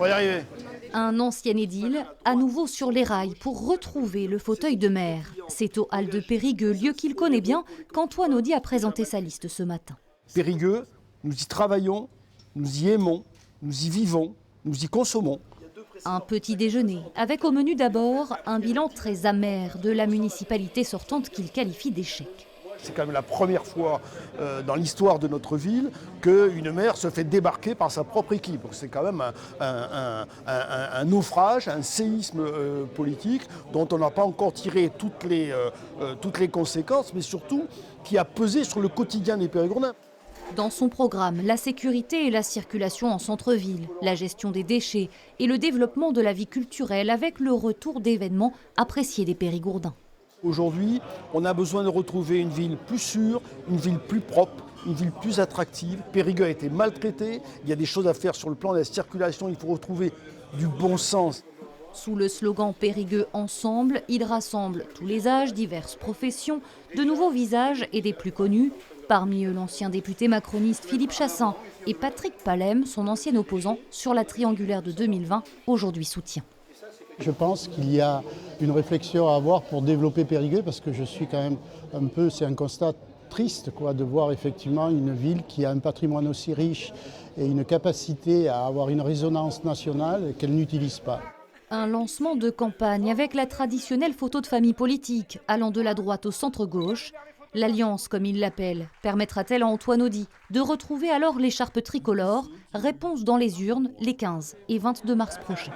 On va y arriver. Un ancien édile, à nouveau sur les rails pour retrouver le fauteuil de maire. C'est au hall de Périgueux, lieu qu'il connaît bien, qu'Antoine Audy a présenté sa liste ce matin. Périgueux, nous y travaillons, nous y aimons, nous y vivons, nous y consommons. Un petit déjeuner, avec au menu d'abord un bilan très amer de la municipalité sortante qu'il qualifie d'échec. C'est quand même la première fois dans l'histoire de notre ville qu'une maire se fait débarquer par sa propre équipe. C'est quand même un naufrage, un séisme politique dont on n'a pas encore tiré toutes les conséquences, mais surtout qui a pesé sur le quotidien des Périgourdins. Dans son programme, la sécurité et la circulation en centre-ville, la gestion des déchets et le développement de la vie culturelle avec le retour d'événements appréciés des Périgourdins. Aujourd'hui, on a besoin de retrouver une ville plus sûre, une ville plus propre, une ville plus attractive. Périgueux a été maltraité, il y a des choses à faire sur le plan de la circulation, il faut retrouver du bon sens. Sous le slogan Périgueux ensemble, il rassemble tous les âges, diverses professions, de nouveaux visages et des plus connus. Parmi eux, l'ancien député macroniste Philippe Chassaing et Patrick Palem, son ancien opposant sur la triangulaire de 2020, aujourd'hui soutien. Je pense qu'il y a une réflexion à avoir pour développer Périgueux parce que je suis quand même un peu, c'est un constat triste de voir effectivement une ville qui a un patrimoine aussi riche et une capacité à avoir une résonance nationale qu'elle n'utilise pas. Un lancement de campagne avec la traditionnelle photo de famille politique allant de la droite au centre-gauche. L'alliance, comme il l'appelle, permettra-t-elle à Antoine Audy de retrouver alors l'écharpe tricolore? Réponse dans les urnes les 15 et 22 mars prochains.